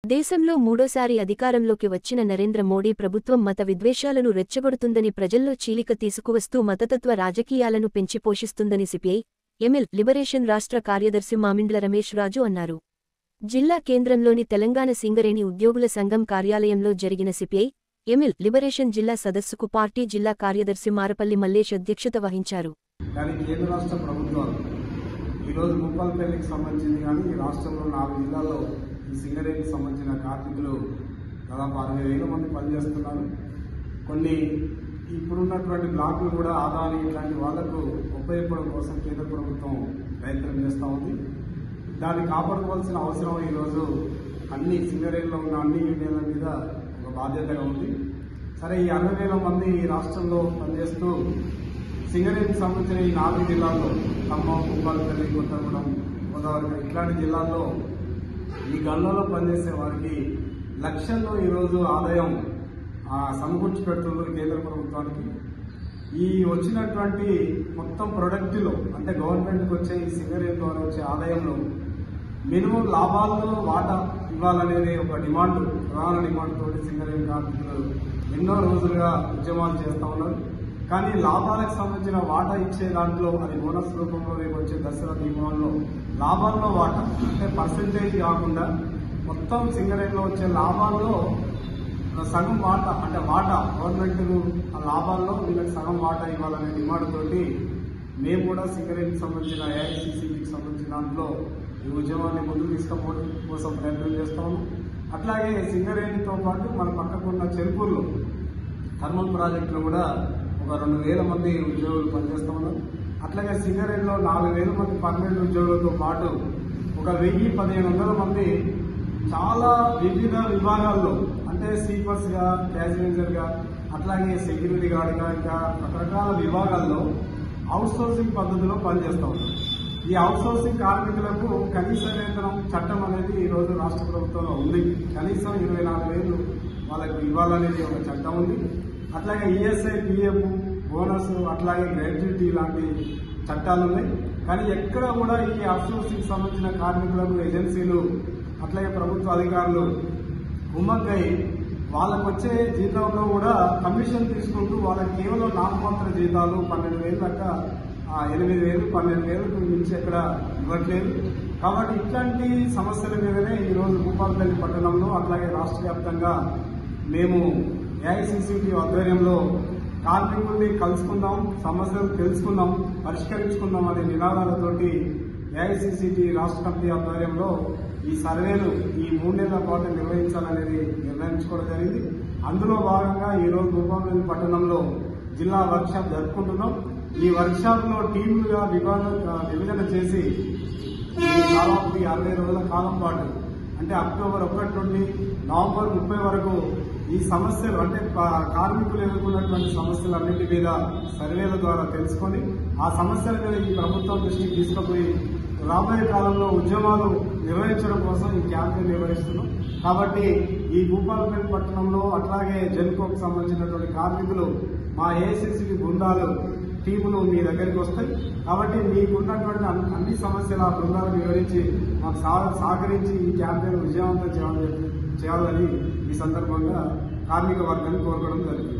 దేశంలో మూడోసారి అధికారంలోకి వచ్చిన నరేంద్ర మోడీ ప్రభుత్వం మత విద్వేషాలను రెచ్చగొడుతుందని ప్రజల్లో చీలిక తీసుకువస్తూ మతతత్వ రాజకీయాలను పెంచి పోషిస్తుందని సిపిఐ ఎంఎల్ లిబరేషన్ రాష్ట్ర కార్యదర్శి మామిండ్ల రమేష్ రాజు అన్నారు. జిల్లా కేంద్రంలోని తెలంగాణ సింగరేణి ఉద్యోగుల సంఘం కార్యాలయంలో జరిగిన సిపిఐ ఎంఎల్ లిబరేషన్ జిల్లా సదస్సుకు పార్టీ జిల్లా కార్యదర్శి మారపల్లి మల్లేష్ అధ్యక్షత వహించారు. ఈరోజు భూపాలపల్లికి సంబంధించింది కానీ ఈ రాష్ట్రంలో 4 జిల్లాల్లో ఈ సింగరేణికి సంబంధించిన కార్మికులు దాదాపు 60,000 మంది పనిచేస్తున్నారు. కొన్ని ఇప్పుడున్నటువంటి బ్లాకులు కూడా ఆదాని ఇలాంటి వాళ్లకు ఉపయోగపడడం కోసం కేంద్ర ప్రభుత్వం ప్రయత్నం చేస్తూ ఉంది. దాన్ని కాపాడుకోవాల్సిన అవసరం ఈరోజు అన్ని సింగరేణిలో ఉన్న అన్ని యూనియన్ల మీద ఒక బాధ్యతగా ఉంది. సరే, ఈ 60,000 మంది ఈ రాష్ట్రంలో పనిచేస్తూ సింగరేణికి సంబంధించిన ఈ 4 జిల్లాల్లో ఖమ్మం, భూపాలపల్లి, కొత్తగూడెం, గోదావరి ఇట్లాంటి జిల్లాల్లో ఈ గన్లలో పనిచేసే వారికి లక్షల్లో ఈరోజు ఆదాయం సమకూర్చి పెడుతున్నారు కేంద్ర ప్రభుత్వానికి. ఈ వచ్చినటువంటి మొత్తం ప్రొడక్ట్లో అంటే గవర్నమెంట్కి వచ్చే ఈ సింగరేణి ద్వారా వచ్చే ఆదాయంలో మినిమం లాభాల్లో వాటా ఇవ్వాలనేది ఒక డిమాండ్, ప్రధాన డిమాండ్ తోటి సింగరేణి కార్మికులు ఎన్నో రోజులుగా ఉద్యమాలు చేస్తూ ఉన్నారు. కానీ లాభాలకు సంబంధించిన వాటా ఇచ్చే దాంట్లో అది బోనస్ రూపంలో రేపు వచ్చే దసరా దీపావళిలో లాభాల్లో వాటా అంటే పర్సెంటేజ్ కాకుండా మొత్తం సింగరేణిలో వచ్చే లాభాల్లో సగం వాటా అంటే వాటా గవర్నమెంట్ ఆ లాభాల్లో వీళ్ళకి సగం వాటా ఇవ్వాలనే డిమాండ్ తోటి మేము కూడా సింగరేణికి సంబంధించిన ఏఐసిసికి సంబంధించిన దాంట్లో ఈ ఉద్యమాన్ని ముందుకు తీసుకుపోవడం కోసం ప్రయత్నం చేస్తాము. అట్లాగే సింగరేణితో పాటు మన పక్కకున్న చెరుకూరులో థర్మల్ ప్రాజెక్టులో కూడా ఒక 2,000 మంది ఉద్యోగులు పనిచేస్తూ ఉన్నారు. అట్లాగే సింగరేణిలో 4,000 మంది పర్మనెంట్ ఉద్యోగులతో పాటు ఒక 1,000-1,500 మంది చాలా వివిధ విభాగాల్లో అంటే స్వీపర్స్గా, క్యాజువల్గా, అట్లాగే సెక్యూరిటీ గార్డ్గా ఇంకా రకరకాల విభాగాల్లో అవుట్సోర్సింగ్ పద్ధతిలో పనిచేస్తూ ఉన్నారు. ఈ అవుట్సోర్సింగ్ కార్మికులకు కనీస వేతనం చట్టం అనేది ఈరోజు రాష్ట్ర ప్రభుత్వంలో ఉంది. కనీసం 24,000 వాళ్ళకు ఇవ్వాలనేది ఒక చట్టం ఉంది. అట్లాగే ఈఎస్ఐ, పిఎఫ్, బోనస్, అట్లాగే గ్రాట్యుటీ లాంటి చట్టాలు ఉన్నాయి. కానీ ఎక్కడ కూడా ఈ అవుట్సోర్సింగ్ సంబంధించిన కార్మికులకు ఏజెన్సీలు అట్లాగే ప్రభుత్వ అధికారులు కుమ్మక్కై వాళ్ళకు వచ్చే జీతంలో కూడా కమిషన్ తీసుకుంటూ వాళ్ళకి కేవలం నామమాత్ర జీతాలు 12,000 దాకా 8,000, 12,000కు మించి ఎక్కడ ఇవ్వట్లేదు. కాబట్టి ఇట్లాంటి సమస్యల మీదనే ఈరోజు భూపాలపల్లి పట్టణంలో అట్లాగే రాష్ట్ర వ్యాప్తంగా మేము ఏఐసిసిటి ఆధ్వర్యంలో కార్మికుల్ని కలుసుకుందాం, సమస్యలు తెలుసుకుందాం, పరిష్కరించుకుందాం అనే నినాదాలతోటి ఏఐసిసిటి రాష్ట్ర కమిటీ ఆధ్వర్యంలో ఈ సర్వేలు ఈ 3 నెలల పాటు నిర్వహించాలనేది నిర్ణయించుకోవడం జరిగింది. అందులో భాగంగా ఈరోజు భూపాలపల్లి పట్టణంలో జిల్లా వర్క్షాప్ జరుపుకుంటున్నాం. ఈ వర్క్షాప్ లో టీములుగా విభజన చేసి దాదాపు 60 రోజుల కాలం పాటు అంటే అక్టోబర్ 1 నుండి నవంబర్ 30 వరకు ఈ సమస్యలు అంటే కార్మికులు ఎదుర్కొన్నటువంటి సమస్యలన్నింటి మీద సర్వేల ద్వారా తెలుసుకొని ఆ సమస్యల మీద ఈ ప్రభుత్వం దృష్టికి తీసుకుపోయి రాబోయే కాలంలో ఉద్యమాలు నిర్వహించడం కోసం ఈ క్యాంపెయిన్ నిర్వహిస్తున్నాం. కాబట్టి ఈ భూపాలపల్లి పట్టణంలో అట్లాగే జెన్కోకు సంబంధించినటువంటి కార్మికులు మా ఏఐసిసి బృందాలు టీములు మీ దగ్గరికి వస్తాయి. కాబట్టి మీకున్నటువంటి అన్ని సమస్యల బృందాలు వివరించి మాకు సహకరించి ఈ క్యాంపెయిన్ విజయవంతం చేయాలని ఈ సందర్భంగా కార్మిక వర్గాన్ని కోరుకోవడం జరిగింది.